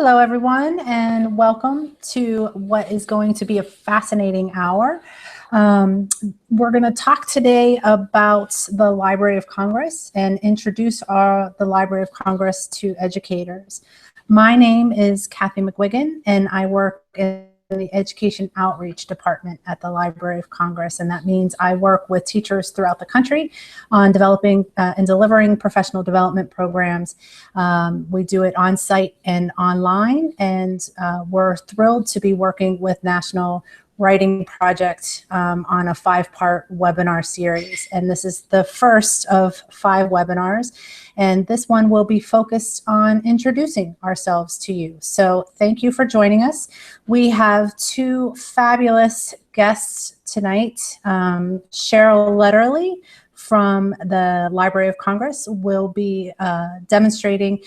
Hello, everyone, and welcome to what is going to be a fascinating hour. We're going to talk today about the Library of Congress and introduce the Library of Congress to educators. My name is Kathy McGuigan, and I work in the Education Outreach Department at the Library of Congress, and that means I work with teachers throughout the country on developing and delivering professional development programs. We do it on site and online, and we're thrilled to be working with National Writing Project on a 5-part webinar series, and this is the first of 5 webinars, and this one will be focused on introducing ourselves to you. So thank you for joining us. We have 2 fabulous guests tonight. Cheryl Letterly from the Library of Congress will be demonstrating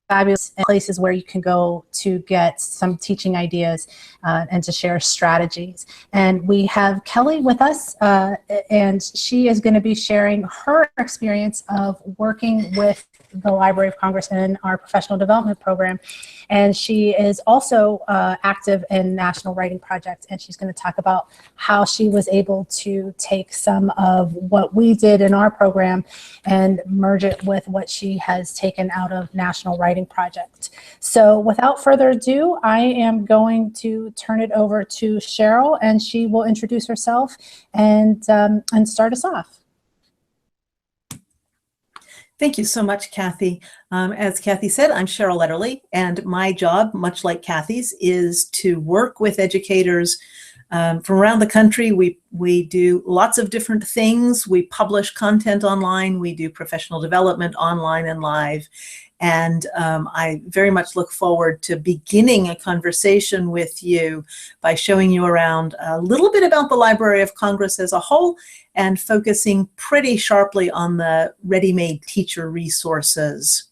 fabulous places where you can go to get some teaching ideas and to share strategies. And we have Kelly with us, and she is going to be sharing her experience of working with the Library of Congress in our professional development program. And she is also active in National Writing Project, and she's going to talk about how she was able to take some of what we did in our program and merge it with what she has taken out of National Writing Project. So without further ado, I am going to turn it over to Cheryl, and she will introduce herself and start us off. Thank you so much, Kathy. As Kathy said, I'm Cheryl Letterly, and my job, much like Kathy's, is to work with educators from around the country. We do lots of different things. We publish content online. We do professional development online and live. And I very much look forward to beginning a conversation with you by showing you around a little bit about the Library of Congress as a whole and focusing pretty sharply on the ready-made teacher resources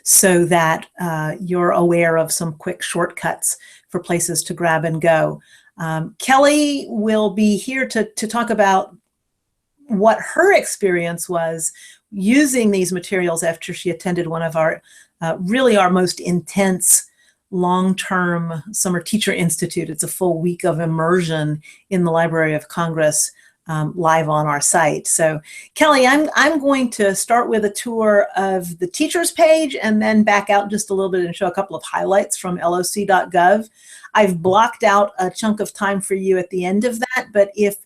so that you're aware of some quick shortcuts for places to grab and go. Kelly will be here to talk about what her experience was using these materials after she attended one of our really our most intense long-term Summer Teacher Institute. It's a full week of immersion in the Library of Congress live on our site. So Kelly, I'm going to start with a tour of the teachers page and then back out just a little bit and show a couple of highlights from loc.gov. I've blocked out a chunk of time for you at the end of that, but if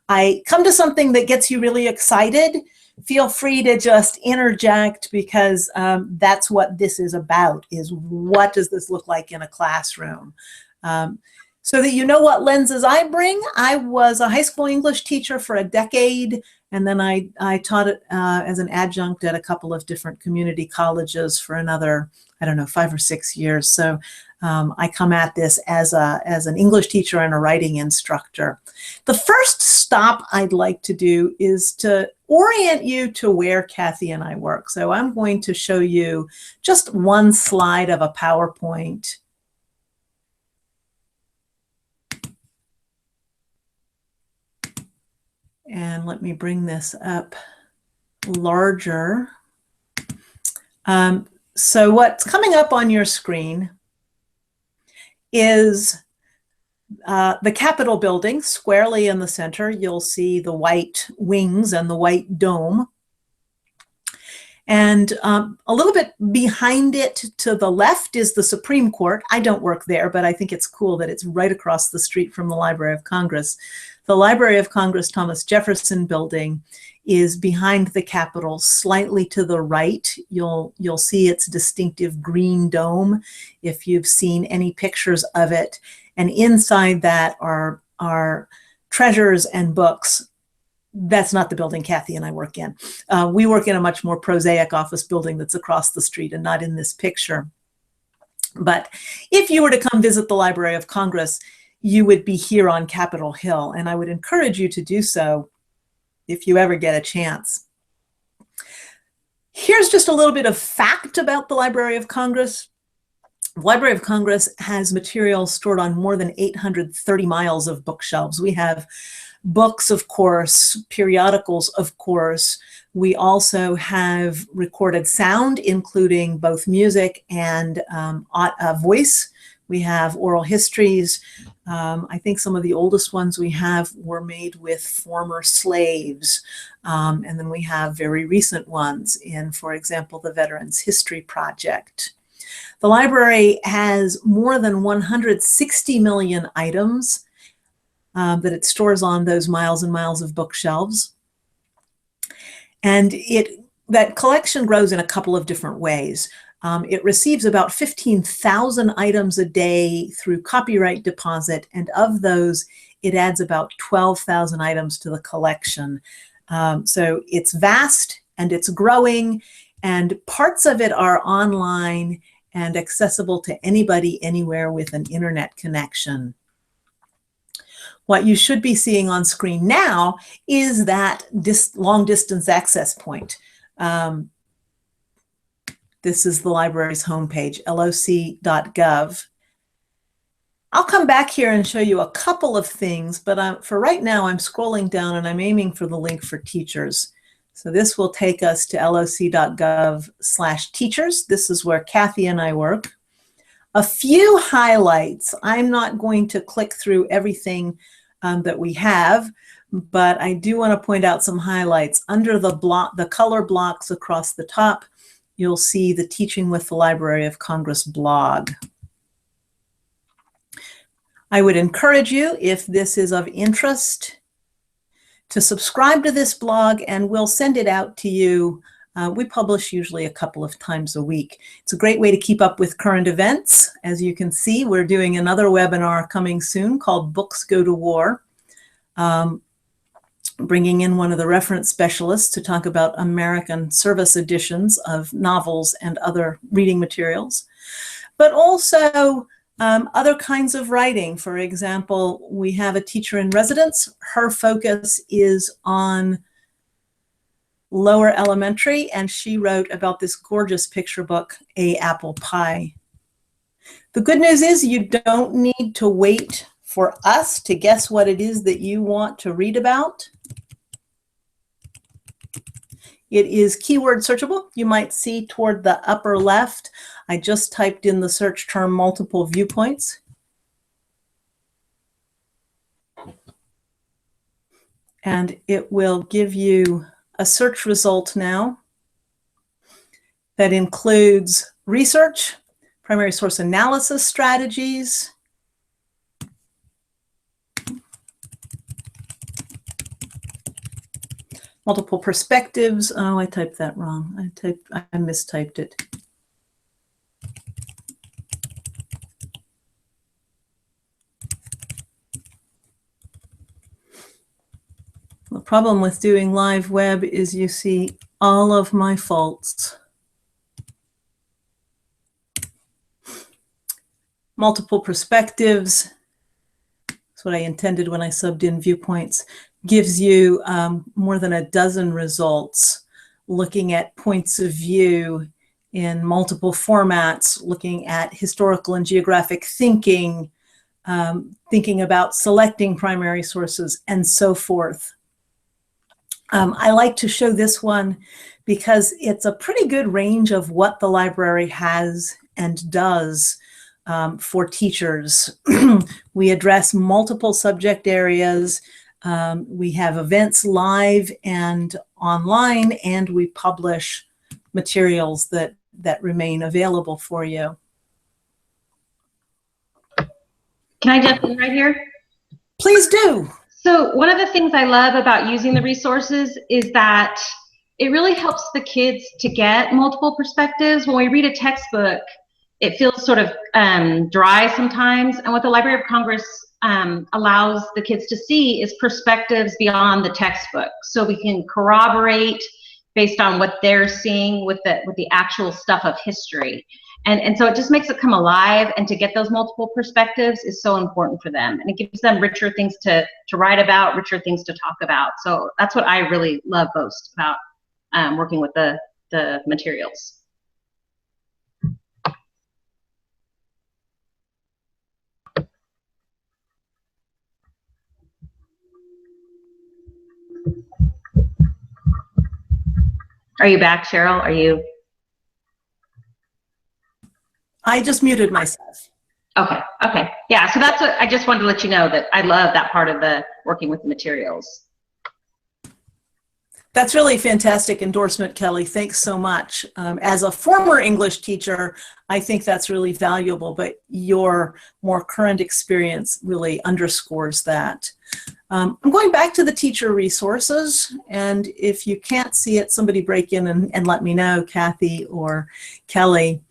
I come to something that gets you really excited, feel free to just interject, because that's what this is about, is what does this look like in a classroom? So that you know what lenses I bring. I was a high school English teacher for a decade, and then I taught it as an adjunct at a couple of different community colleges for another, I don't know, 5 or 6 years. So I come at this as an English teacher and a writing instructor. The first stop I'd like to do is to orient you to where Kathy and I work. So I'm going to show you just one slide of a PowerPoint. And let me bring this up larger. So what's coming up on your screen is the Capitol building squarely in the center. You'll see the white wings and the white dome. And a little bit behind it to the left is the Supreme Court. I don't work there, but I think it's cool that it's right across the street from the Library of Congress. The Library of Congress Thomas Jefferson building is behind the Capitol, slightly to the right. You'll see its distinctive green dome if you've seen any pictures of it. And inside that are treasures and books. That's not the building Kathy and I work in. We work in a much more prosaic office building that's across the street and not in this picture. But if you were to come visit the Library of Congress, you would be here on Capitol Hill, and I would encourage you to do so if you ever get a chance. Here's just a little bit of fact about the Library of Congress. The Library of Congress has materials stored on more than 830 miles of bookshelves. We have books, of course, periodicals, of course. We also have recorded sound, including both music and voice. We have oral histories. I think some of the oldest ones we have were made with former slaves. And then we have very recent ones in, for example, the Veterans History Project. The library has more than 160 million items that it stores on those miles and miles of bookshelves. And that collection grows in a couple of different ways. It receives about 15,000 items a day through copyright deposit, and of those, it adds about 12,000 items to the collection. So it's vast and it's growing, and parts of it are online and accessible to anybody anywhere with an internet connection. What you should be seeing on screen now is that long distance access point. This is the library's homepage, loc.gov. I'll come back here and show you a couple of things, but for right now, I'm scrolling down and I'm aiming for the link for teachers. So this will take us to loc.gov/teachers. This is where Kathy and I work. A few highlights. I'm not going to click through everything that we have, but I do want to point out some highlights. Under the color blocks across the top, you'll see the Teaching with the Library of Congress blog. I would encourage you, if this is of interest, to subscribe to this blog, and we'll send it out to you. We publish usually a couple of times a week. It's a great way to keep up with current events. As you can see, we're doing another webinar coming soon called Books Go to War, bringing in one of the reference specialists to talk about American service editions of novels and other reading materials, but also other kinds of writing. For example, we have a teacher in residence. Her focus is on lower elementary, and she wrote about this gorgeous picture book, A Apple Pie. The good news is you don't need to wait for us to guess what it is that you want to read about. It is keyword searchable. You might see toward the upper left, I just typed in the search term multiple viewpoints. And it will give you a search result now that includes research, primary source analysis strategies, multiple perspectives. Oh, I typed that wrong. I mistyped it. The problem with doing live web is you see all of my faults. Multiple perspectives, that's what I intended when I subbed in viewpoints, gives you more than a dozen results looking at points of view in multiple formats, looking at historical and geographic thinking, thinking about selecting primary sources, and so forth. I like to show this one because it's a pretty good range of what the library has and does for teachers. We address multiple subject areas. We have events live and online, and we publish materials that remain available for you. Can I jump in right here? Please do. So one of the things I love about using the resources is that it really helps the kids to get multiple perspectives. When we read a textbook, it feels sort of dry sometimes. And what the Library of Congress allows the kids to see is perspectives beyond the textbook. So we can corroborate based on what they're seeing with the actual stuff of history. And so it just makes it come alive, and to get those multiple perspectives is so important for them. And it gives them richer things to write about, richer things to talk about. So that's what I really love most about working with the materials. Are you back, Cheryl? Are you? I just muted myself. Okay, okay. Yeah, so that's what I just wanted to let you know, that I love that part of the working with the materials. That's really fantastic endorsement, Kelly. Thanks so much. As a former English teacher, I think that's really valuable, but your more current experience really underscores that. I'm going back to the teacher resources, and if you can't see it, somebody break in and let me know, Kathy or Kelly.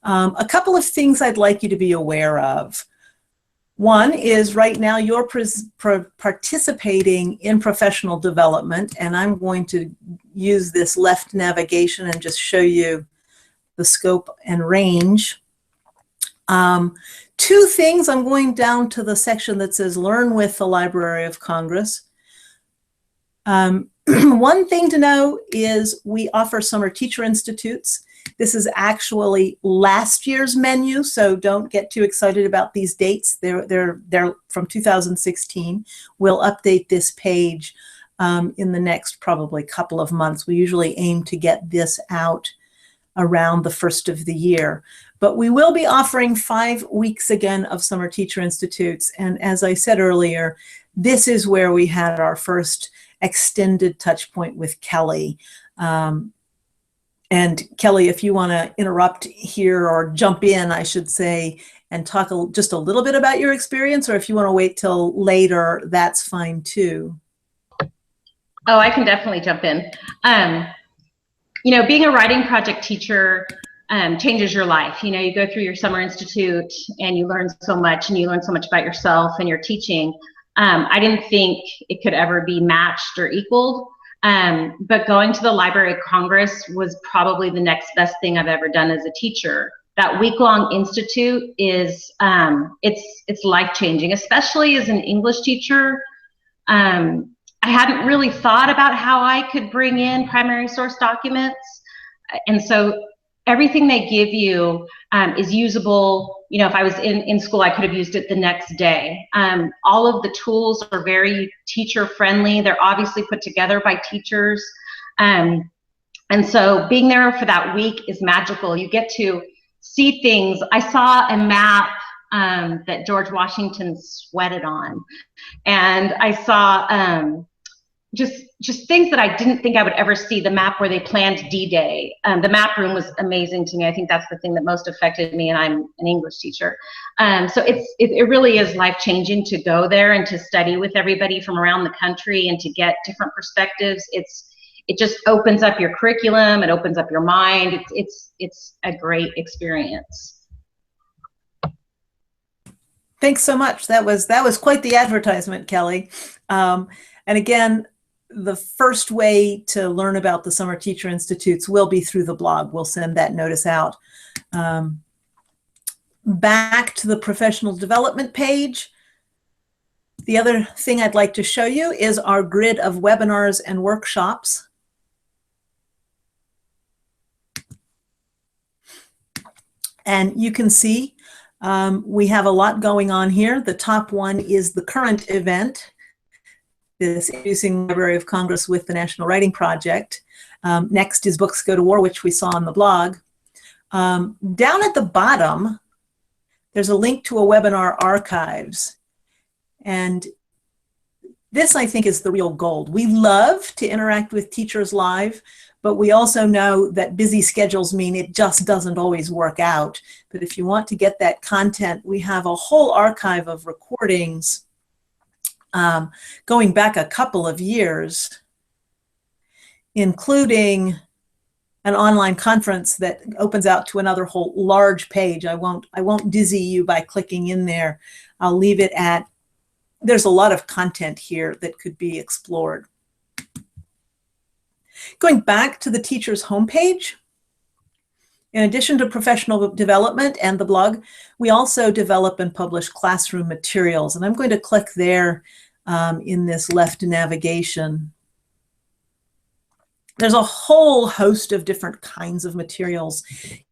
A couple of things I'd like you to be aware of. One is right now you're participating in professional development, and I'm going to use this left navigation and just show you the scope and range. Two things, I'm going down to the section that says Learn with the Library of Congress. One thing to know is we offer summer teacher institutes. This is actually last year's menu, so don't get too excited about these dates. They're from 2016. We'll update this page in the next probably couple of months. We usually aim to get this out around the first of the year. But we will be offering 5 weeks again of Summer Teacher Institutes. And as I said earlier, this is where we had our first extended touch point with Kelly. And Kelly, if you want to interrupt here or jump in, I should say, and talk just a little bit about your experience, or if you want to wait till later, that's fine too. Oh, I can definitely jump in. You know, being a writing project teacher changes your life. You know, you go through your summer institute and you learn so much, and you learn so much about yourself and your teaching. I didn't think it could ever be matched or equaled. But going to the Library of Congress was probably the next best thing I've ever done as a teacher. That week-long institute is, it's life-changing, especially as an English teacher. I hadn't really thought about how I could bring in primary source documents. And so everything they give you is usable. You know, if I was in school, I could have used it the next day. All of the tools are very teacher friendly. They're obviously put together by teachers. And so being there for that week is magical. You get to see things. I saw a map that George Washington sweated on. And I saw just things that I didn't think I would ever see. The map where they planned D-Day. The map room was amazing to me. I think that's the thing that most affected me, and I'm an English teacher. So it really is life-changing to go there and to study with everybody from around the country and to get different perspectives. It just opens up your curriculum. It opens up your mind. It's a great experience. Thanks so much. That was quite the advertisement, Kelly. And again, the first way to learn about the Summer Teacher Institutes will be through the blog. We'll send that notice out. Back to the professional development page. The other thing I'd like to show you is our grid of webinars and workshops. And you can see we have a lot going on here. The top one is the current event, this Introducing the Library of Congress with the National Writing Project. Next is Books Go to War, which we saw on the blog. Down at the bottom, there's a link to a webinar archives. And this, I think, is the real gold. We love to interact with teachers live, but we also know that busy schedules mean it just doesn't always work out. But if you want to get that content, we have a whole archive of recordings going back a couple of years, including an online conference that opens out to another whole large page. I won't dizzy you by clicking in there. I'll leave it at, there's a lot of content here that could be explored. Going back to the teacher's homepage, in addition to professional development and the blog, we also develop and publish classroom materials. And I'm going to click there in this left navigation. There's a whole host of different kinds of materials,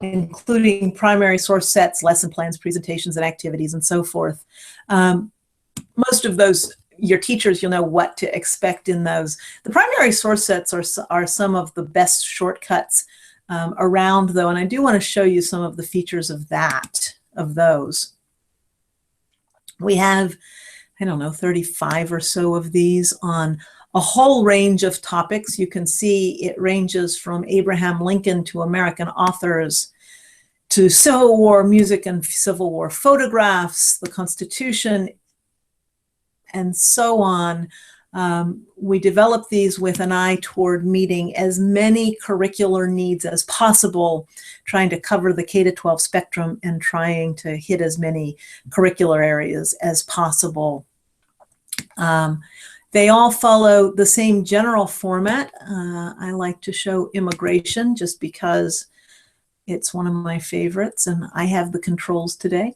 including primary source sets, lesson plans, presentations, and activities, and so forth. Most of those your teachers, you'll know what to expect in those. The primary source sets are some of the best shortcuts around, though, and I do want to show you some of the features of those. We have, I don't know, 35 or so of these on a whole range of topics. You can see it ranges from Abraham Lincoln to American authors, to Civil War music and Civil War photographs, the Constitution, and so on. We develop these with an eye toward meeting as many curricular needs as possible, trying to cover the K-12 spectrum and trying to hit as many curricular areas as possible. They all follow the same general format. I like to show immigration just because it's one of my favorites and I have the controls today.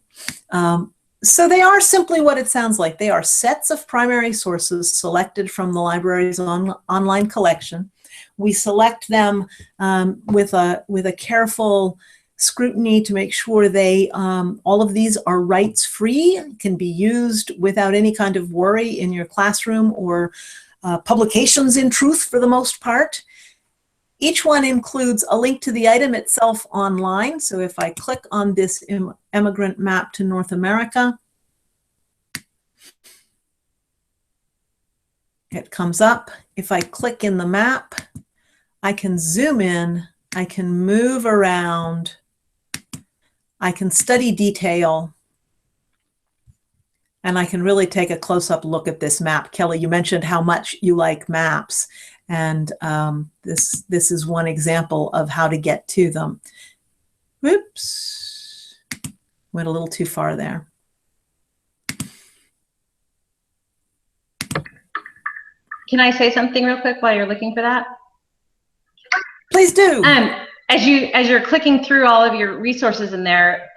So they are simply what it sounds like. They are sets of primary sources selected from the library's online collection. We select them with a careful scrutiny to make sure they, all of these are rights-free, can be used without any kind of worry in your classroom or publications in Truth for the most part. Each one includes a link to the item itself online. So if I click on this immigrant map to North America, it comes up. If I click in the map, I can zoom in, I can move around, I can study detail, and I can really take a close-up look at this map. Kelly, you mentioned how much you like maps. And this is one example of how to get to them. Whoops, went a little too far there. Can I say something real quick while you're looking for that? Please do. As you're clicking through all of your resources in there,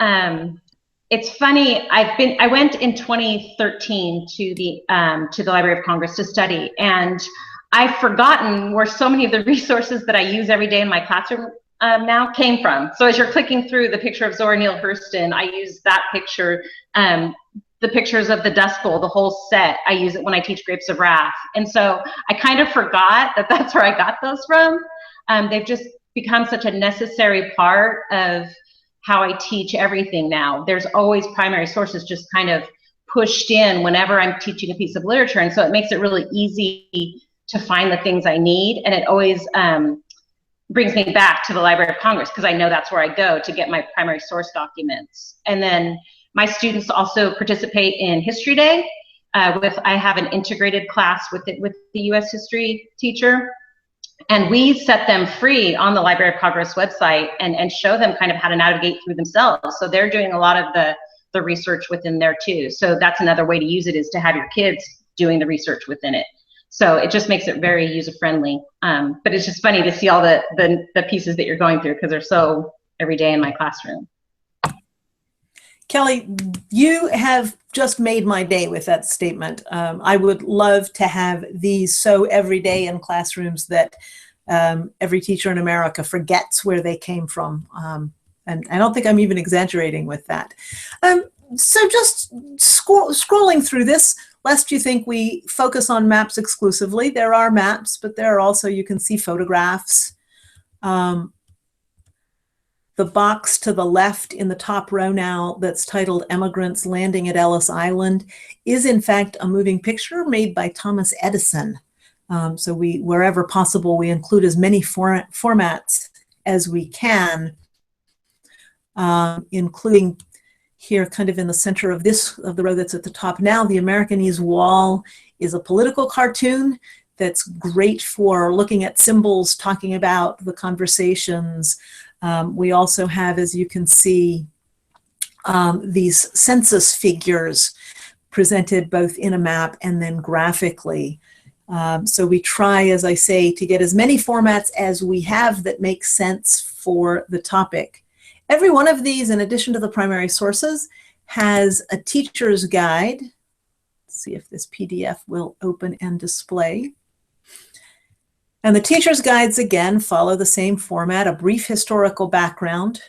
it's funny. I went in 2013 to the Library of Congress to study, and I've forgotten where so many of the resources that I use every day in my classroom now came from. So as you're clicking through the picture of Zora Neale Hurston, I use that picture. The pictures of the Dust Bowl, the whole set, I use it when I teach Grapes of Wrath. And so I kind of forgot that that's where I got those from. They've just become such a necessary part of how I teach everything now. There's always primary sources just kind of pushed in whenever I'm teaching a piece of literature. And so it makes it really easy to find the things I need, and it always brings me back to the Library of Congress because I know that's where I go to get my primary source documents. And then my students also participate in History Day. I have an integrated class with the U.S. history teacher, and we set them free on the Library of Congress website and show them kind of how to navigate through themselves. So they're doing a lot of the research within there too. So that's another way to use it, is to have your kids doing the research within it. So it just makes it very user-friendly. But it's just funny to see all the pieces that you're going through because they're so every day in my classroom. Kelly, you have just made my day with that statement. I would love to have these so every day in classrooms that every teacher in America forgets where they came from. And I don't think I'm even exaggerating with that. So just scrolling through this, lest you think we focus on maps exclusively. There are maps, but there are also, you can see photographs. The box to the left in the top row now that's titled Emigrants Landing at Ellis Island is in fact a moving picture made by Thomas Edison. So wherever possible, we include as many formats as we can, including here kind of in the center of the row that's at the top now. The Americanese Wall is a political cartoon that's great for looking at symbols, talking about the conversations. We also have, as you can see, these census figures presented both in a map and then graphically. So we try, as I say, to get as many formats as we have that make sense for the topic. Every one of these, in addition to the primary sources, has a teacher's guide. Let's see if this PDF will open and display. And the teacher's guides, again, follow the same format, a brief historical background.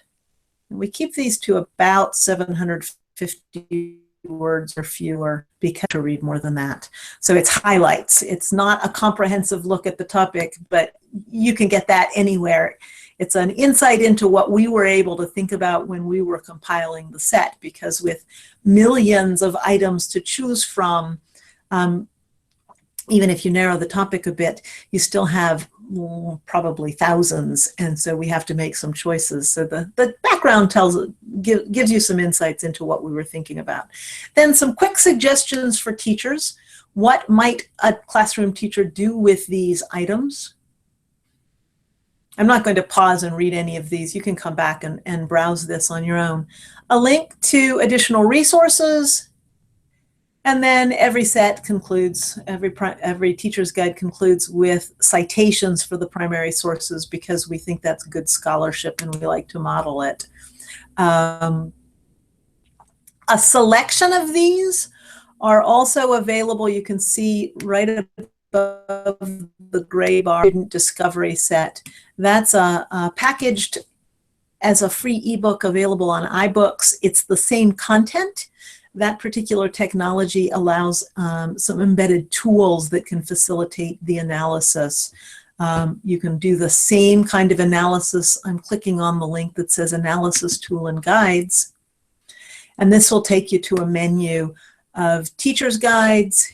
And we keep these to about 750 words or fewer, because to read more than that. So it's highlights. It's not a comprehensive look at the topic, but you can get that anywhere. It's an insight into what we were able to think about when we were compiling the set, because with millions of items to choose from, even if you narrow the topic a bit, you still have probably thousands, and so we have to make some choices. So the background gives you some insights into what we were thinking about. Then some quick suggestions for teachers. What might a classroom teacher do with these items? I'm not going to pause and read any of these. You can come back and browse this on your own. A link to additional resources. And then every set concludes, every teacher's guide concludes with citations for the primary sources, because we think that's good scholarship and we like to model it. A selection of these are also available. You can see right above the gray bar, Student Discovery Set. That's packaged as a free ebook available on iBooks. It's the same content. That particular technology allows some embedded tools that can facilitate the analysis. You can do the same kind of analysis. I'm clicking on the link that says Analysis Tool and Guides. And this will take you to a menu of teacher's guides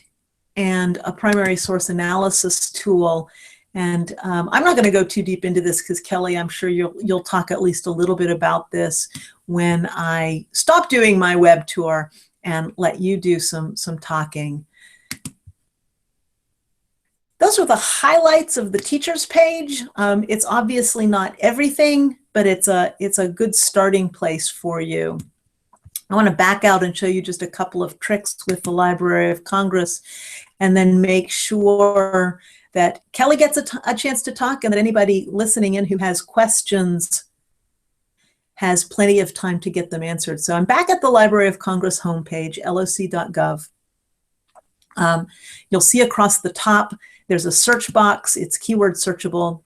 and a primary source analysis tool. And I'm not going to go too deep into this because Kelly, I'm sure you'll talk at least a little bit about this when I stop doing my web tour and let you do some talking. Those are the highlights of the teacher's page. It's obviously not everything, but it's a good starting place for you. I want to back out and show you just a couple of tricks with the Library of Congress, and then make sure that Kelly gets a chance to talk, and that anybody listening in who has questions has plenty of time to get them answered. So I'm back at the Library of Congress homepage, loc.gov. You'll see across the top, there's a search box. It's keyword searchable.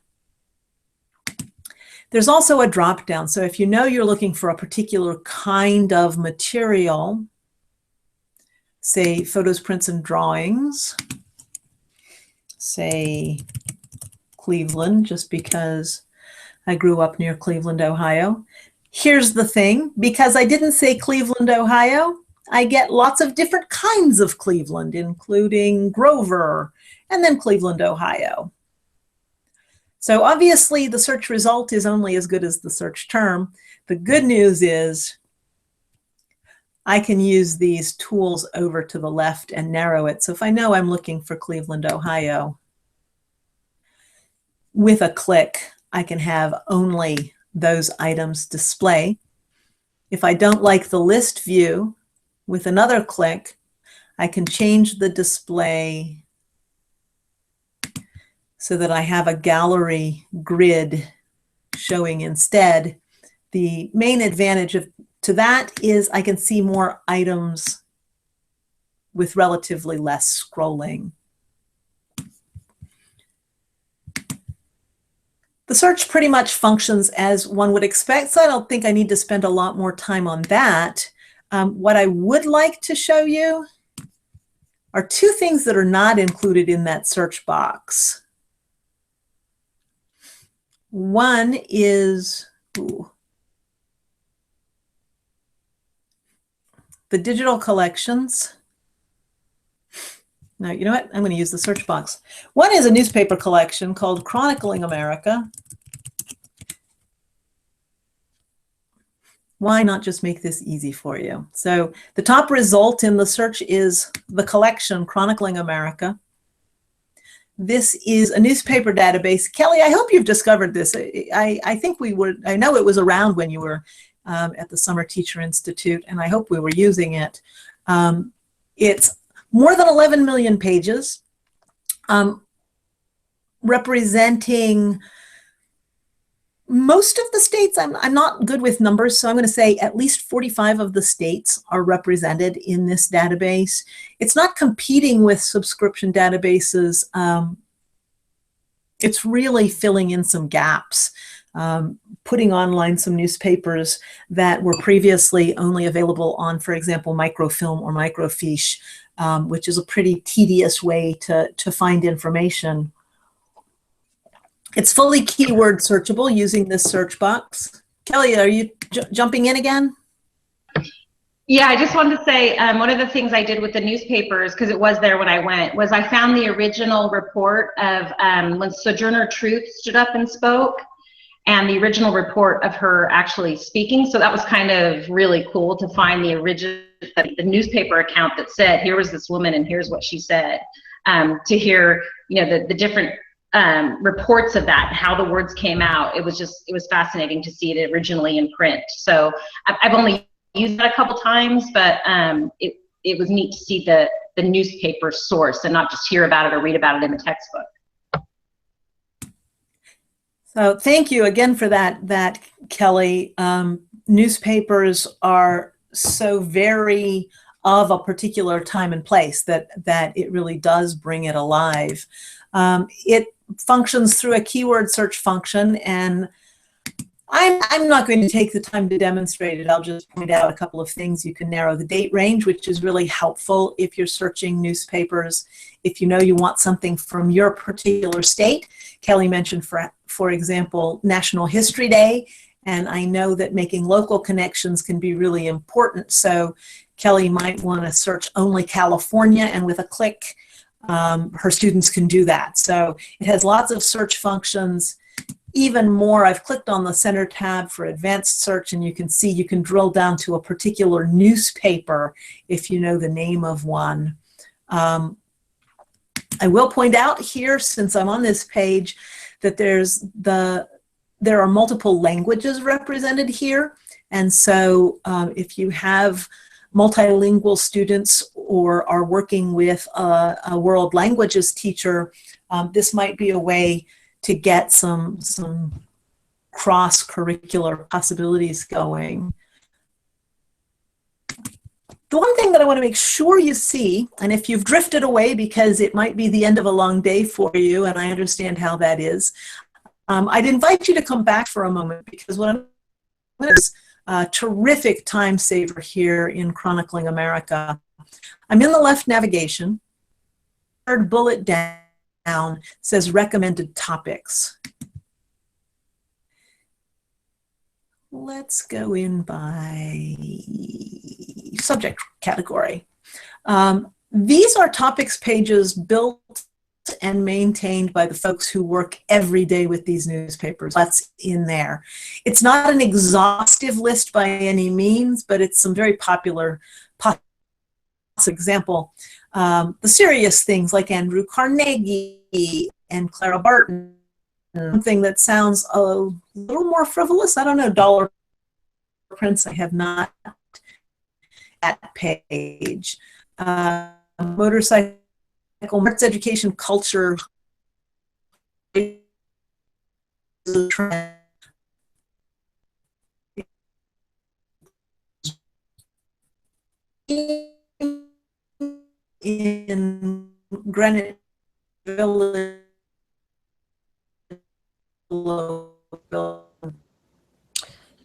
There's also a drop down. So if you know you're looking for a particular kind of material, say photos, prints, and drawings, say Cleveland, just because I grew up near Cleveland, Ohio. Here's the thing, because I didn't say Cleveland, Ohio, I get lots of different kinds of Cleveland, including Grover, and then Cleveland, Ohio. So obviously the search result is only as good as the search term. The good news is I can use these tools over to the left and narrow it. So if I know I'm looking for Cleveland, Ohio, with a click, I can have only those items display. If I don't like the list view, with another click, I can change the display so that I have a gallery grid showing instead. The main advantage to that is I can see more items with relatively less scrolling. The search pretty much functions as one would expect, so I don't think I need to spend a lot more time on that. What I would like to show you are two things that are not included in that search box. One is the digital collections. Now, you know what? I'm going to use the search box. One is a newspaper collection called Chronicling America. Why not just make this easy for you? So the top result in the search is the collection Chronicling America. This is a newspaper database. Kelly, I hope you've discovered this. I think we would, I know it was around when you were at the Summer Teacher Institute, and I hope we were using it. It's more than 11 million pages, representing most of the states. I'm not good with numbers, so I'm going to say at least 45 of the states are represented in this database. It's not competing with subscription databases. It's really filling in some gaps. putting online some newspapers that were previously only available on, for example, microfilm or microfiche, which is a pretty tedious way to find information. It's fully keyword searchable using this search box. Kelly, are you jumping in again? Yeah, I just wanted to say one of the things I did with the newspapers, because it was there when I went, was I found the original report of when Sojourner Truth stood up and spoke, and the original report of her actually speaking. So that was kind of really cool to find the original, the newspaper account that said, here was this woman and here's what she said. To hear, you know, the different reports of that, how the words came out. It was fascinating to see it originally in print. So I've only used that a couple times, but it was neat to see the newspaper source and not just hear about it or read about it in the textbook. So thank you again for that, Kelly. Newspapers are so very of a particular time and place that it really does bring it alive. It functions through a keyword search function, and I'm not going to take the time to demonstrate it. I'll just point out a couple of things. You can narrow the date range, which is really helpful if you're searching newspapers. If you know you want something from your particular state, Kelly mentioned, for example, National History Day, and I know that making local connections can be really important. So Kelly might want to search only California, and with a click, her students can do that. So it has lots of search functions. Even more, I've clicked on the center tab for advanced search, and you can see you can drill down to a particular newspaper if you know the name of one. I will point out here, since I'm on this page, that there are multiple languages represented here. And so if you have multilingual students or are working with a world languages teacher, this might be a way to get some cross-curricular possibilities going. The one thing that I want to make sure you see, and if you've drifted away because it might be the end of a long day for you, and I understand how that is, I'd invite you to come back for a moment, because what I'm doing is a terrific time saver here in Chronicling America. I'm in the left navigation. Third bullet down says recommended topics. Let's go in by subject category. These are topics pages built and maintained by the folks who work every day with these newspapers. That's in there. It's not an exhaustive list by any means, but it's some very popular, for example, the serious things like Andrew Carnegie and Clara Barton. Something that sounds a little more frivolous, I don't know, dollar prints, I have not that page. Motorcycle, arts, education, culture, in Greenwich Village.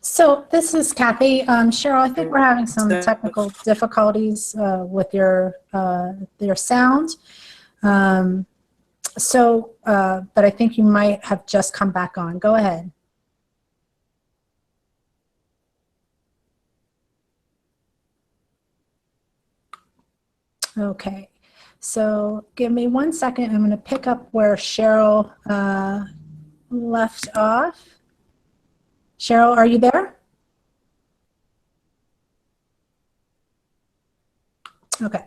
So this is Kathy. Cheryl, I think we're having some technical difficulties with your sound. But I think you might have just come back on. Go ahead. Okay. So give me 1 second. I'm going to pick up where Cheryl left off. Cheryl, are you there? Okay.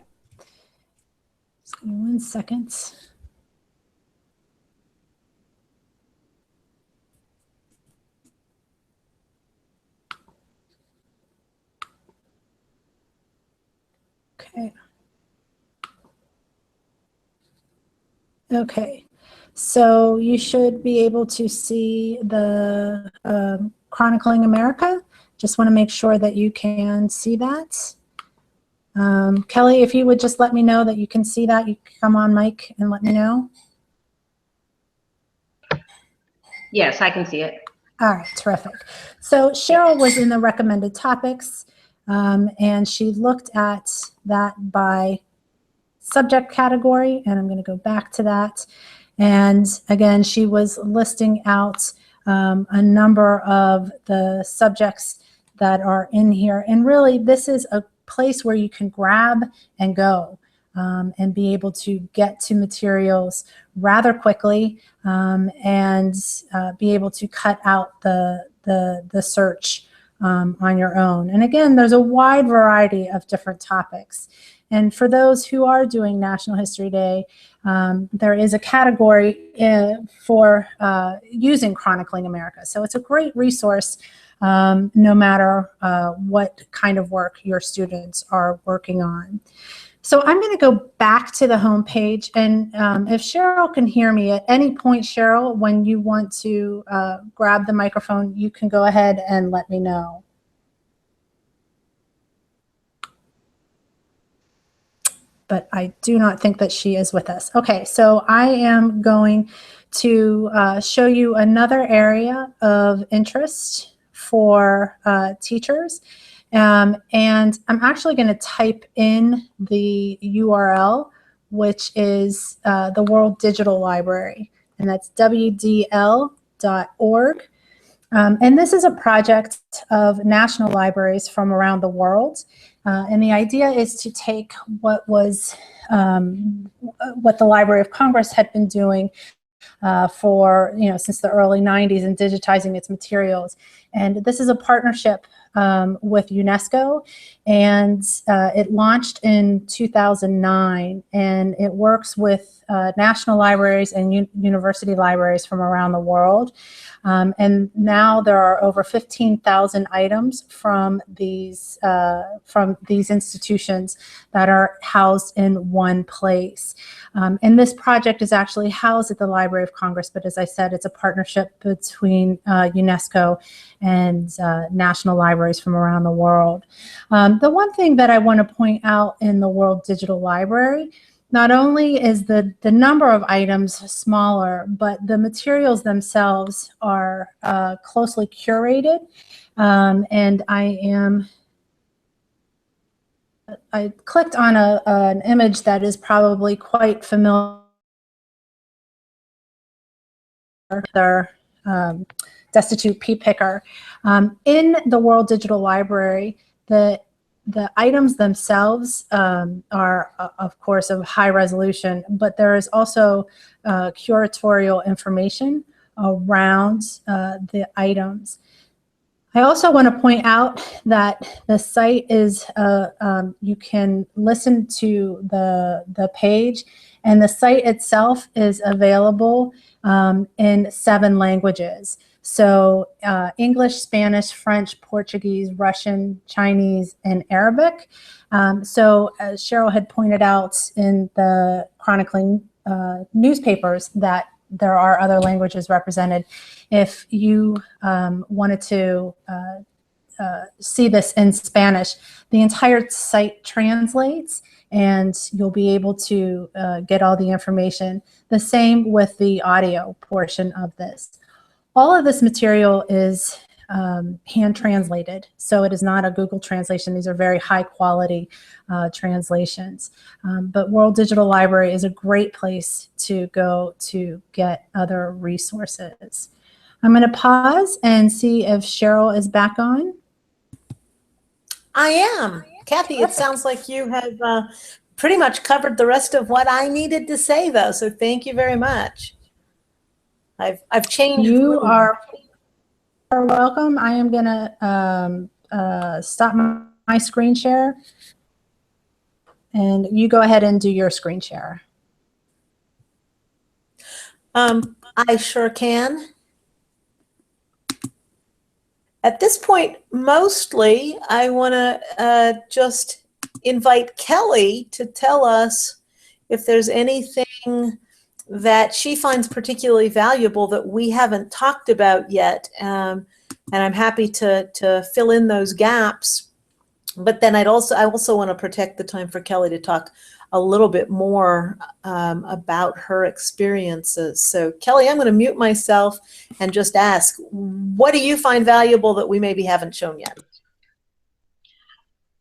Just give me 1 second. Okay. Okay. So you should be able to see the Chronicling America. Just want to make sure that you can see that. Kelly, if you would just let me know that you can see that, you can come on mic and let me know. Yes, I can see it. All right, terrific. So Cheryl was in the recommended topics, and she looked at that by subject category, and I'm going to go back to that. And again, she was listing out a number of the subjects that are in here. And really, this is a place where you can grab and go and be able to get to materials rather quickly and be able to cut out the search on your own. And again, there's a wide variety of different topics. And for those who are doing National History Day, there is a category for using Chronicling America. So it's a great resource no matter what kind of work your students are working on. So I'm going to go back to the home page, and if Cheryl can hear me at any point, Cheryl, when you want to grab the microphone, you can go ahead and let me know. But I do not think that she is with us. Okay, so I am going to show you another area of interest for teachers. And I'm actually going to type in the URL, which is the World Digital Library, and that's wdl.org. And this is a project of national libraries from around the world. And the idea is to take what was what the Library of Congress had been doing for, since the early 90s and digitizing its materials. And this is a partnership with UNESCO, and it launched in 2009, and it works with national libraries and university libraries from around the world. And now there are over 15,000 items from these institutions that are housed in one place. And this project is actually housed at the Library of Congress, but as I said, it's a partnership between UNESCO and national libraries from around the world. The one thing that I want to point out in the World Digital Library, not only is the number of items smaller, but the materials themselves are closely curated. And I clicked on an image that is probably quite familiar. Their destitute pea picker. In the World Digital Library, the items themselves are, of course, of high resolution, but there is also curatorial information around the items. I also want to point out that the site is, you can listen to the page, and the site itself is available in 7 languages. So English, Spanish, French, Portuguese, Russian, Chinese, and Arabic. So as Cheryl had pointed out in the chronicling newspapers, that there are other languages represented. If you wanted to see this in Spanish, the entire site translates, and you'll be able to get all the information. The same with the audio portion of this. All of this material is hand translated, so it is not a Google translation. These are very high quality translations. But World Digital Library is a great place to go to get other resources. I'm going to pause and see if Cheryl is back on. I am. Kathy, it sounds like you have pretty much covered the rest of what I needed to say, though, so thank you very much. I've changed. You are welcome. I am going to stop my screen share, and you go ahead and do your screen share. I sure can. At this point, mostly, I want to just invite Kelly to tell us if there's anything that she finds particularly valuable that we haven't talked about yet. And I'm happy to fill in those gaps. But then I also want to protect the time for Kelly to talk a little bit more about her experiences. So Kelly, I'm going to mute myself and just ask, what do you find valuable that we maybe haven't shown yet?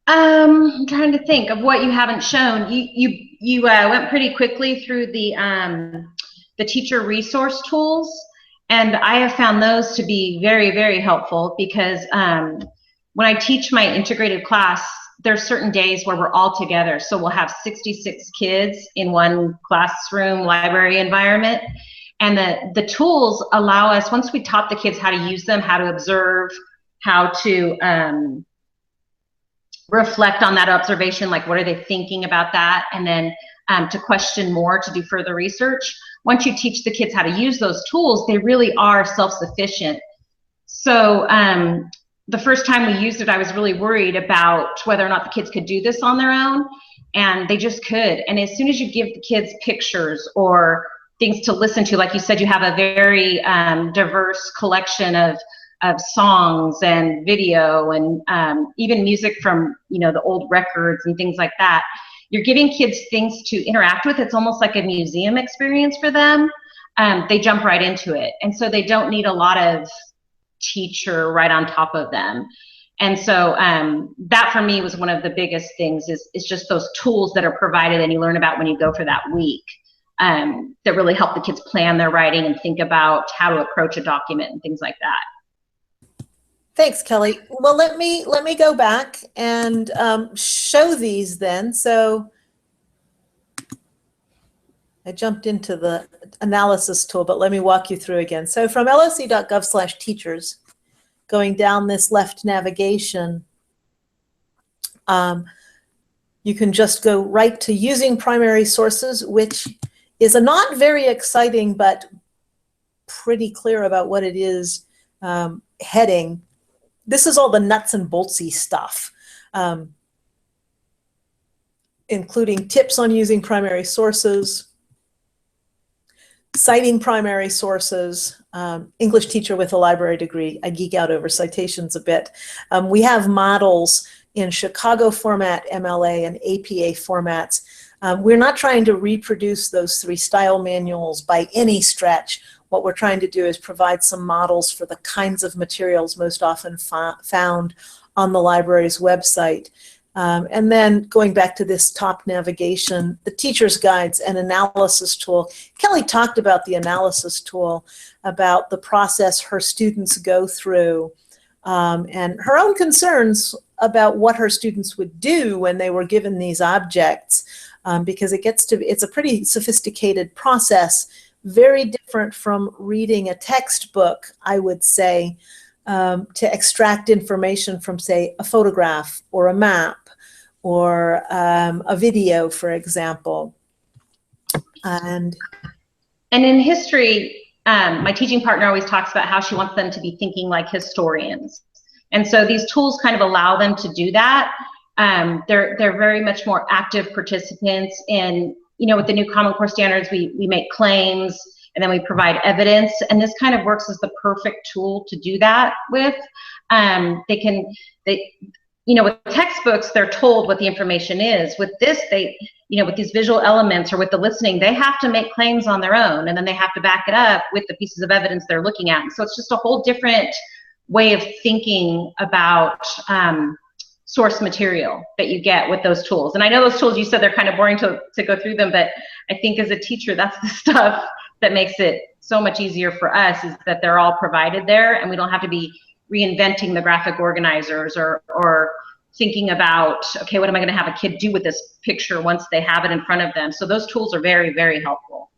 I'm trying to think of what you haven't shown. You went pretty quickly through the teacher resource tools, and I have found those to be very, very helpful because when I teach my integrated class, there's certain days where we're all together. So we'll have 66 kids in one classroom library environment, and the tools allow us, once we taught the kids how to use them, how to observe, how to reflect on that observation, like what are they thinking about that, and then to question more, to do further research. Once you teach the kids how to use those tools, they really are self-sufficient. So the first time we used it, I was really worried about whether or not the kids could do this on their own, and they just could. And as soon as you give the kids pictures or things to listen to, like you said, you have a very diverse collection of songs and video and even music from, the old records and things like that. You're giving kids things to interact with. It's almost like a museum experience for them. They jump right into it. And so they don't need a lot of teacher right on top of them. And so that for me was one of the biggest things is just those tools that are provided and you learn about when you go for that week that really help the kids plan their writing and think about how to approach a document and things like that. Thanks, Kelly. Well, let me go back and show these then. So I jumped into the analysis tool, but let me walk you through again. So from lsc.gov/teachers, going down this left navigation, you can just go right to using primary sources, which is a not very exciting but pretty clear about what it is heading. This is all the nuts and boltsy stuff, including tips on using primary sources, citing primary sources, English teacher with a library degree. I geek out over citations a bit. We have models in Chicago format, MLA, and APA formats. We're not trying to reproduce those 3 style manuals by any stretch. What we're trying to do is provide some models for the kinds of materials most often found on the library's website. And then going back to this top navigation, the teacher's guides and analysis tool. Kelly talked about the analysis tool, about the process her students go through, and her own concerns about what her students would do when they were given these objects, because it's a pretty sophisticated process, very different from reading a textbook, I would say, to extract information from, say, a photograph or a map or a video, for example. And in history, my teaching partner always talks about how she wants them to be thinking like historians. And so these tools kind of allow them to do that. They're very much more active participants in, with the new Common Core standards, we make claims and then we provide evidence, and this kind of works as the perfect tool to do that with. With textbooks, they're told what the information is. With this, with these visual elements or with the listening, they have to make claims on their own, and then they have to back it up with the pieces of evidence they're looking at. And so it's just a whole different way of thinking about source material that you get with those tools. And I know those tools, you said they're kind of boring to go through them, but I think as a teacher, that's the stuff that makes it so much easier for us, is that they're all provided there and we don't have to be reinventing the graphic organizers or thinking about, okay, what am I going to have a kid do with this picture once they have it in front of them? So those tools are very, very helpful.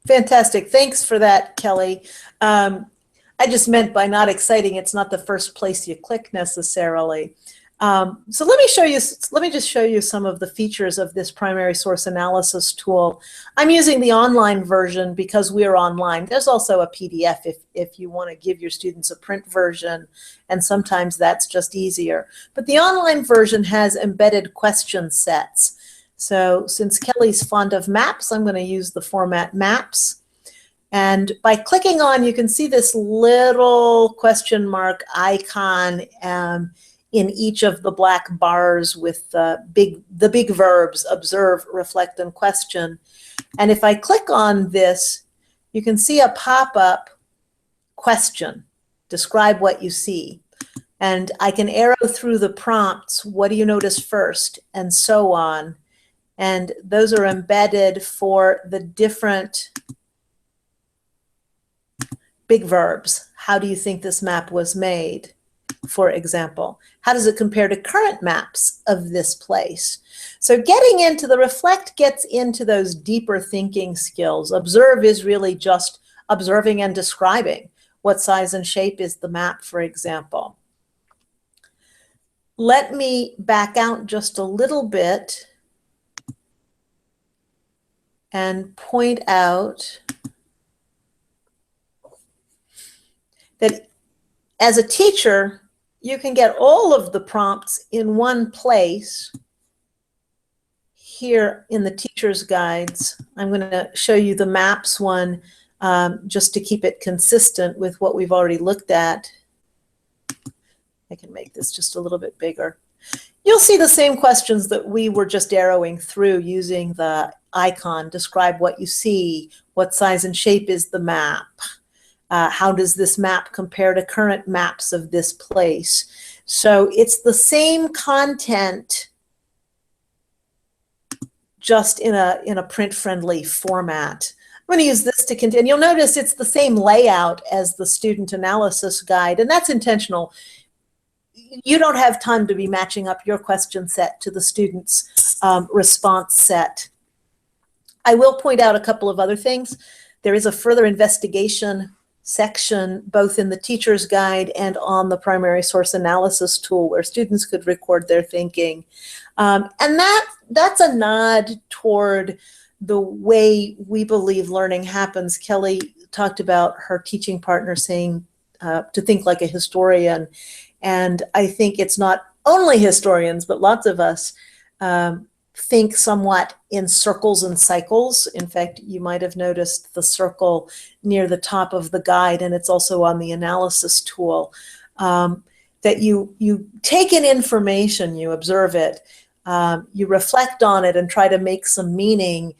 Fantastic. Thanks for that, Kelly. I just meant by not exciting, it's not the first place you click necessarily. So let me just show you some of the features of this primary source analysis tool. I'm using the online version because we're online. There's also a PDF if you want to give your students a print version, and sometimes that's just easier. But the online version has embedded question sets. So since Kelly's fond of maps, I'm going to use the format maps. And by clicking on, you can see this little question mark icon in each of the black bars with the big verbs, observe, reflect, and question. And if I click on this, you can see a pop-up question, describe what you see. And I can arrow through the prompts, what do you notice first, and so on. And those are embedded for the different big verbs. How do you think this map was made, for example? How does it compare to current maps of this place? So getting into the reflect gets into those deeper thinking skills. Observe is really just observing and describing. What size and shape is the map, for example? Let me back out just a little bit and point out that as a teacher, you can get all of the prompts in one place here in the teacher's guides. I'm going to show you the maps one just to keep it consistent with what we've already looked at. I can make this just a little bit bigger. You'll see the same questions that we were just arrowing through using the icon. Describe what you see. What size and shape is the map? How does this map compare to current maps of this place? So it's the same content, just in a print-friendly format. I'm going to use this to continue. You'll notice it's the same layout as the student analysis guide, and that's intentional. You don't have time to be matching up your question set to the student's response set. I will point out a couple of other things. There is a further investigation section both in the teacher's guide and on the primary source analysis tool where students could record their thinking. And that's a nod toward the way we believe learning happens. Kelly talked about her teaching partner saying to think like a historian. And I think it's not only historians, but lots of us think somewhat in circles and cycles. In fact, you might have noticed the circle near the top of the guide, and it's also on the analysis tool, that you take in information, you observe it, you reflect on it and try to make some meaning.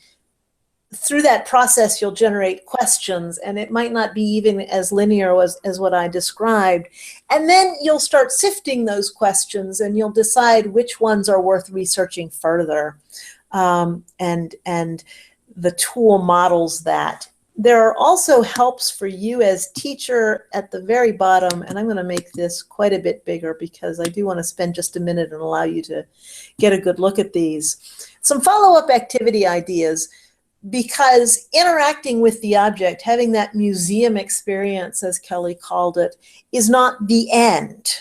Through that process, you'll generate questions, and it might not be even as linear as what I described. And then you'll start sifting those questions, and you'll decide which ones are worth researching further. And the tool models that. There are also helps for you as teacher at the very bottom, and I'm going to make this quite a bit bigger because I do want to spend just a minute and allow you to get a good look at these. Some follow-up activity ideas. Because interacting with the object, having that museum experience, as Kelly called it, is not the end.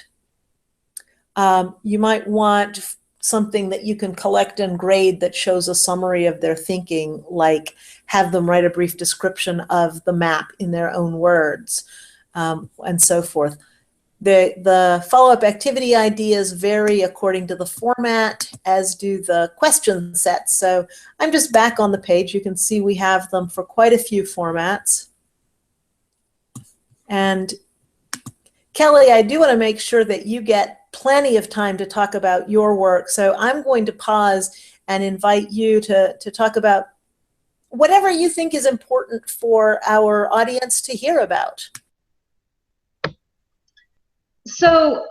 You might want something that you can collect and grade that shows a summary of their thinking, like have them write a brief description of the map in their own words, and so forth. The follow-up activity ideas vary according to the format, as do the question sets. So I'm just back on the page. You can see we have them for quite a few formats. And Kelly, I do want to make sure that you get plenty of time to talk about your work. So I'm going to pause and invite you to talk about whatever you think is important for our audience to hear about. So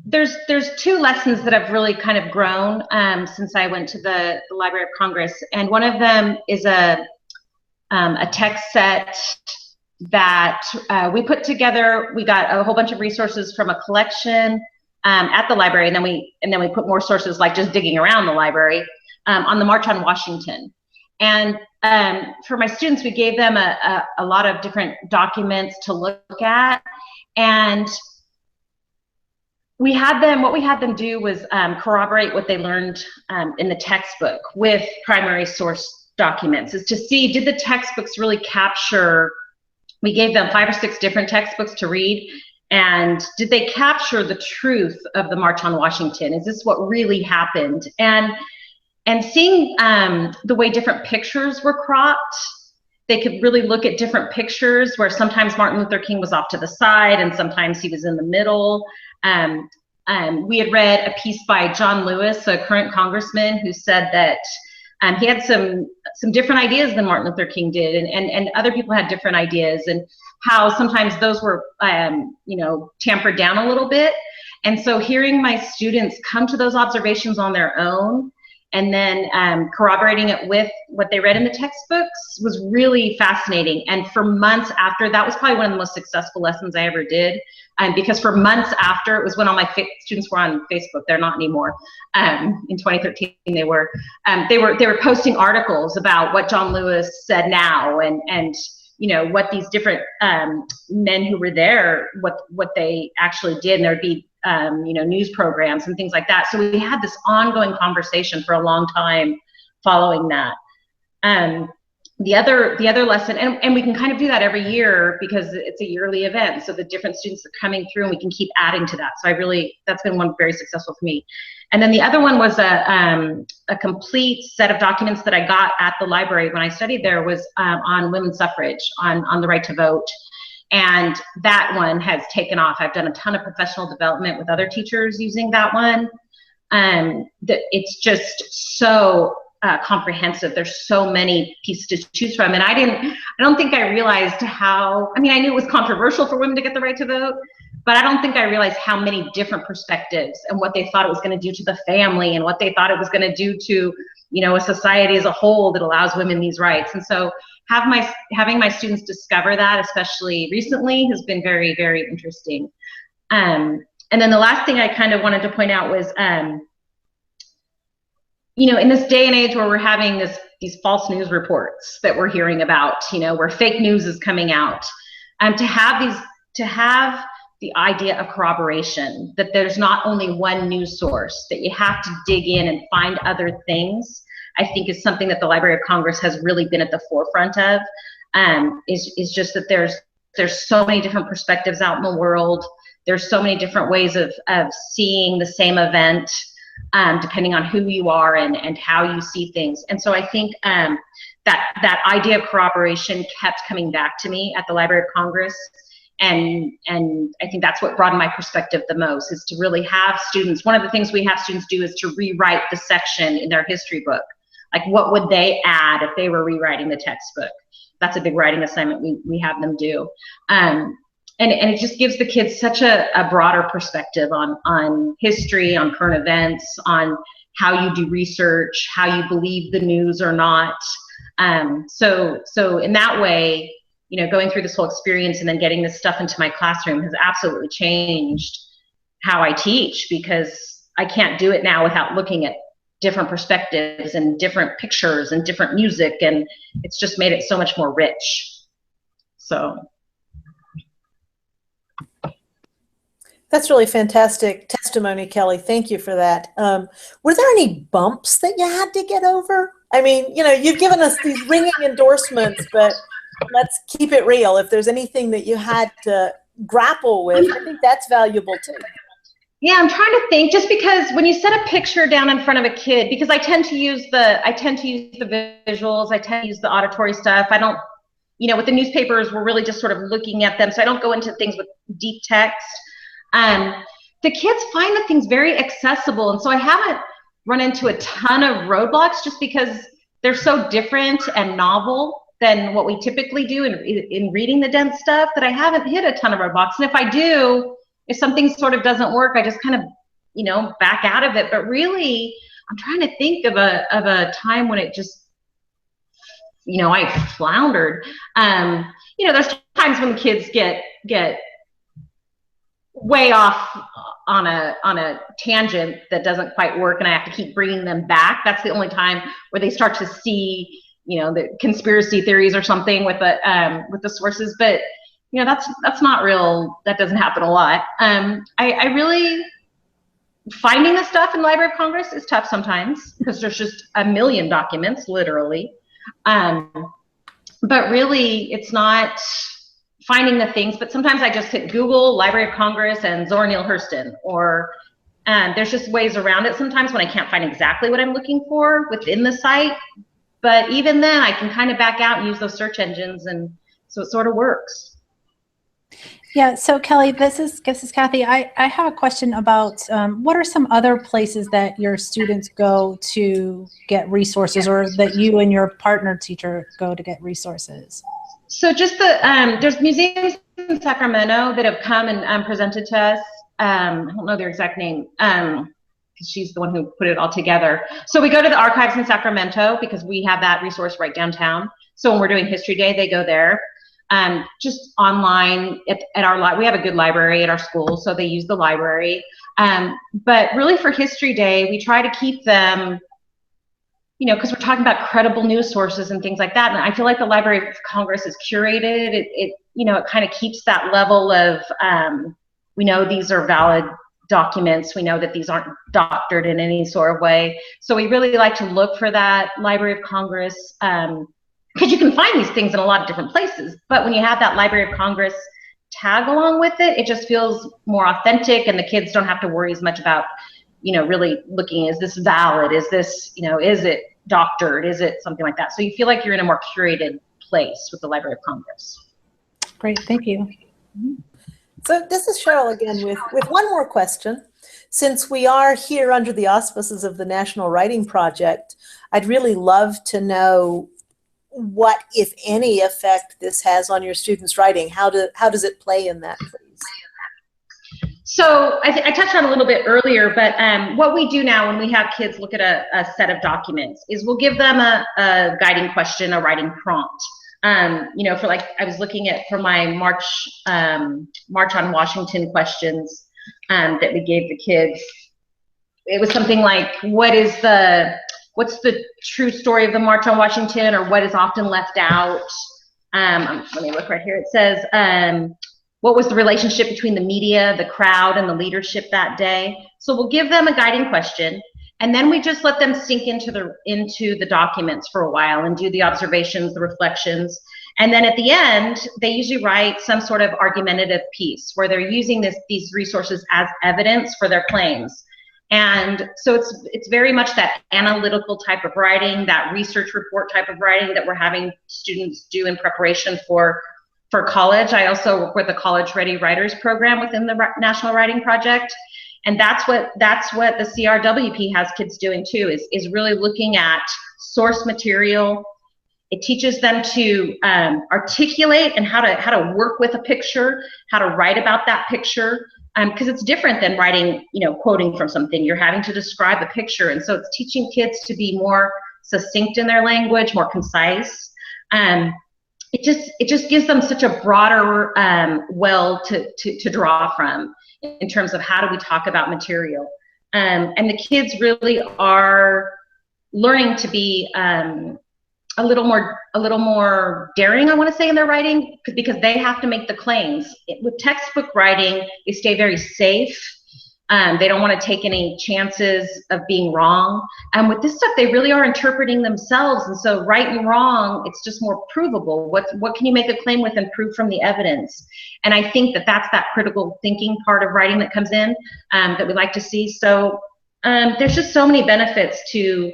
there's two lessons that have really kind of grown since I went to the Library of Congress, and one of them is a text set that we put together. We got a whole bunch of resources from a collection at the library, and then we put more sources, like just digging around the library, on the March on Washington. And for my students, we gave them a lot of different documents to look at, and what we had them do was corroborate what they learned in the textbook with primary source documents, is to see, did the textbooks really capture, we gave them 5 or 6 different textbooks to read, and did they capture the truth of the March on Washington? Is this what really happened? And seeing the way different pictures were cropped, they could really look at different pictures where sometimes Martin Luther King was off to the side and sometimes he was in the middle. we had read a piece by John Lewis, a current congressman, who said that he had some different ideas than Martin Luther King did, and other people had different ideas, and how sometimes those were, you know, tampered down a little bit. And so hearing my students come to those observations on their own, and then corroborating it with what they read in the textbooks, was really fascinating. And for months after, that was probably one of the most successful lessons I ever did, because for months after, it was when all my students were on Facebook. They're not anymore. In 2013, they were posting articles about what John Lewis said now, and you know, what these different men who were there, what they actually did, and there'd be you know, news programs and things like that. So we had this ongoing conversation for a long time following that. The other lesson, and we can kind of do that every year because it's a yearly event, so the different students are coming through, and we can keep adding to that. So that's been one very successful for me. And then the other one was a complete set of documents that I got at the library when I studied there, was on women's suffrage, on the right to vote. And that one has taken off. I've done a ton of professional development with other teachers using that one. It's just so comprehensive. There's so many pieces to choose from. And I don't think I realized how, I mean, I knew it was controversial for women to get the right to vote, but I don't think I realized how many different perspectives, and what they thought it was going to do to the family, and what they thought it was going to do to, you know, a society as a whole that allows women these rights. And so having my students discover that, especially recently, has been very, very interesting. And then the last thing I kind of wanted to point out was, you know, in this day and age where we're having these false news reports that we're hearing about, you know, where fake news is coming out, to have the idea of corroboration, that there's not only one news source, that you have to dig in and find other things, I think is something that the Library of Congress has really been at the forefront of. Is just that there's so many different perspectives out in the world. There's so many different ways of seeing the same event, depending on who you are and how you see things. And so I think that idea of corroboration kept coming back to me at the Library of Congress. And I think that's what broadened my perspective the most, is to really have students, one of the things we have students do is to rewrite the section in their history book. Like, what would they add if they were rewriting the textbook? That's a big writing assignment we have them do. And it just gives the kids such a broader perspective on history, on current events, on how you do research, how you believe the news or not. So in that way, you know, going through this whole experience and then getting this stuff into my classroom has absolutely changed how I teach, because I can't do it now without looking at different perspectives and different pictures and different music, and it's just made it so much more rich. So that's really fantastic testimony, Kelly. Thank you for that. Were there any bumps that you had to get over? I mean, you know, you've given us these ringing endorsements, but let's keep it real. If there's anything that you had to grapple with, I think that's valuable too. Yeah, I'm trying to think, just because when you set a picture down in front of a kid, because I tend to use the visuals, I tend to use the auditory stuff. I don't, you know, with the newspapers, we're really just sort of looking at them, so I don't go into things with deep text. The kids find the things very accessible, and so I haven't run into a ton of roadblocks, just because they're so different and novel than what we typically do in reading the dense stuff, that I haven't hit a ton of roadblocks. And if I do, if something sort of doesn't work, I just kind of, you know, back out of it. But really, I'm trying to think of a time when it just, you know, I floundered. You know, there's times when the kids get way off on a tangent that doesn't quite work, and I have to keep bringing them back. That's the only time where they start to see, you know, the conspiracy theories or something with the sources. But you know, that's not real. That doesn't happen a lot. I really, finding the stuff in the Library of Congress is tough sometimes, because there's just a million documents, literally. But really, it's not finding the things, but sometimes I just hit Google Library of Congress and Zora Neale Hurston, or there's just ways around it sometimes when I can't find exactly what I'm looking for within the site. But even then, I can kind of back out and use those search engines, and so it sort of works. Yeah, so Kelly, this is Kathy. I have a question about what are some other places that your students go to get resources, or that you and your partner teacher go to get resources? So just there's museums in Sacramento that have come and presented to us. I don't know their exact name because she's the one who put it all together. So we go to the archives in Sacramento because we have that resource right downtown. So when we're doing History Day, they go there. Just online at our we have a good library at our school, so they use the library. But really for History Day, we try to keep them, you know, because we're talking about credible news sources and things like that. And I feel like the Library of Congress is curated. It you know, it kind of keeps that level of, we know these are valid documents. We know that these aren't doctored in any sort of way. So we really like to look for that Library of Congress, because you can find these things in a lot of different places. But when you have that Library of Congress tag along with it, it just feels more authentic, and the kids don't have to worry as much about, you know, really looking, is this valid? Is this, you know, is it doctored? Is it something like that? So you feel like you're in a more curated place with the Library of Congress. Great, thank you. So this is Cheryl again with one more question. Since we are here under the auspices of the National Writing Project, I'd really love to know what, if any, effect this has on your students' writing. How does it play in that, please? So I touched on it a little bit earlier, but what we do now when we have kids look at a set of documents is we'll give them a guiding question, a writing prompt. You know, for like, I was looking at for my March on Washington questions that we gave the kids. It was something like, what's the true story of the March on Washington, or what is often left out? Let me look right here. It says, what was the relationship between the media, the crowd, and the leadership that day? So we'll give them a guiding question, and then we just let them sink into the documents for a while and do the observations, the reflections. And then at the end, they usually write some sort of argumentative piece where they're using these resources as evidence for their claims. And so it's very much that analytical type of writing, that research report type of writing that we're having students do in preparation for college. I also work with the College Ready Writers program within the National Writing Project. And that's what the CRWP has kids doing too, is really looking at source material. It teaches them to articulate and how to work with a picture, how to write about that picture, because it's different than writing, you know, quoting from something. You're having to describe a picture, and so it's teaching kids to be more succinct in their language, more concise. It just gives them such a broader well to draw from in terms of how do we talk about material. And the kids really are learning to be a little more daring, I want to say, in their writing, because they have to make the claims. With textbook writing, they stay very safe. They don't want to take any chances of being wrong. And with this stuff, they really are interpreting themselves. And so right and wrong, it's just more provable. What can you make a claim with and prove from the evidence? And I think that's that critical thinking part of writing that comes in that we like to see. So there's just so many benefits to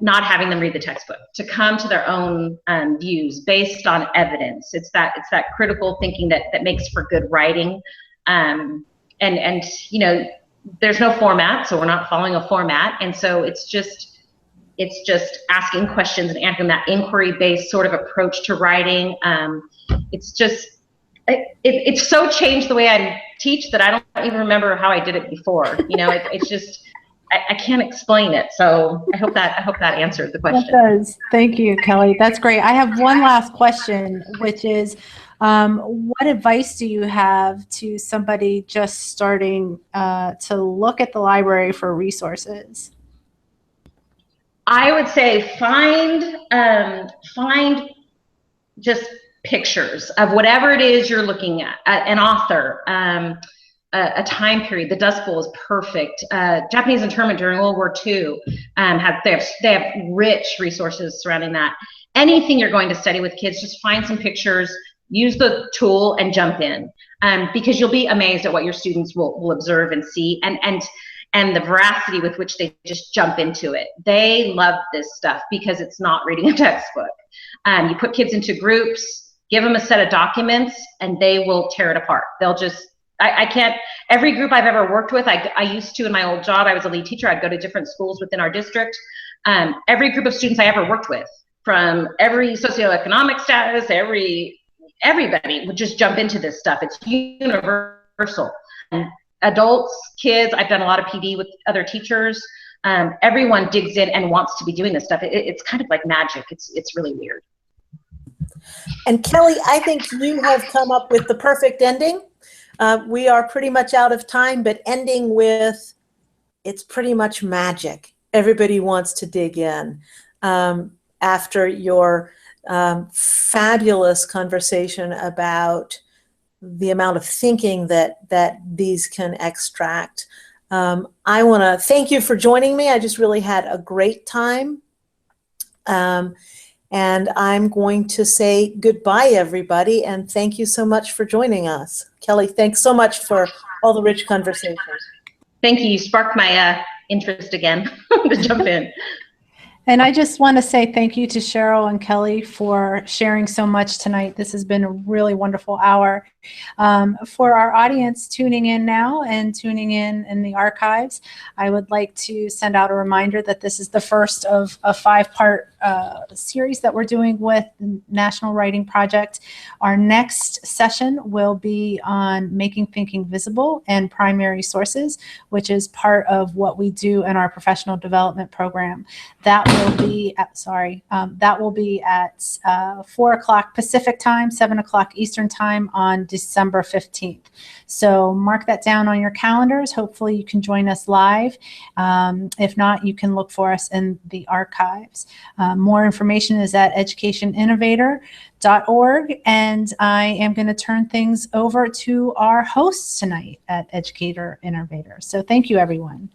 not having them read the textbook, to come to their own views based on evidence. It's that critical thinking that makes for good writing. And you know, there's no format, so we're not following a format, and so it's just asking questions and answering that inquiry-based sort of approach to writing. It's so changed the way I teach that I don't even remember how I did it before. You know, it's just I can't explain it. So I hope that answered the question. That does. Thank you, Kelly. That's great. I have one last question, which is, what advice do you have to somebody just starting to look at the library for resources? I would say find just pictures of whatever it is you're looking at, an author, a time period. The Dust Bowl is perfect. Japanese internment during World War II, they have rich resources surrounding that. Anything you're going to study with kids, just find some pictures, use the tool, and jump in, because you'll be amazed at what your students will observe and see, and the veracity with which they just jump into it. They love this stuff because it's not reading a textbook. You put kids into groups, give them a set of documents, and they will tear it apart. They'll just, I can't, every group I've ever worked with, I used to in my old job, I was a lead teacher, I'd go to different schools within our district. Every group of students I ever worked with, from every socioeconomic status, everybody would just jump into this stuff. It's universal. And adults, kids, I've done a lot of PD with other teachers. Everyone digs in and wants to be doing this stuff. It's kind of like magic. It's really weird. And Kelly, I think you have come up with the perfect ending. We are pretty much out of time, but ending with, it's pretty much magic. Everybody wants to dig in. After your fabulous conversation about the amount of thinking that these can extract. I want to thank you for joining me. I just really had a great time. And I'm going to say goodbye, everybody, and thank you so much for joining us. Kelly, thanks so much for all the rich conversation. Thank you. You sparked my interest again to jump in. And I just want to say thank you to Cheryl and Kelly for sharing so much tonight. This has been a really wonderful hour. For our audience tuning in now and tuning in the archives, I would like to send out a reminder that this is the first of a 5-part series that we're doing with the National Writing Project. Our next session will be on making thinking visible and primary sources, which is part of what we do in our professional development program. That will be at 4 o'clock Pacific time, 7 o'clock Eastern time on December 15th. So mark that down on your calendars. Hopefully you can join us live. If not, you can look for us in the archives. More information is at educationinnovator.org. And I am going to turn things over to our hosts tonight at Educator Innovator. So thank you, everyone.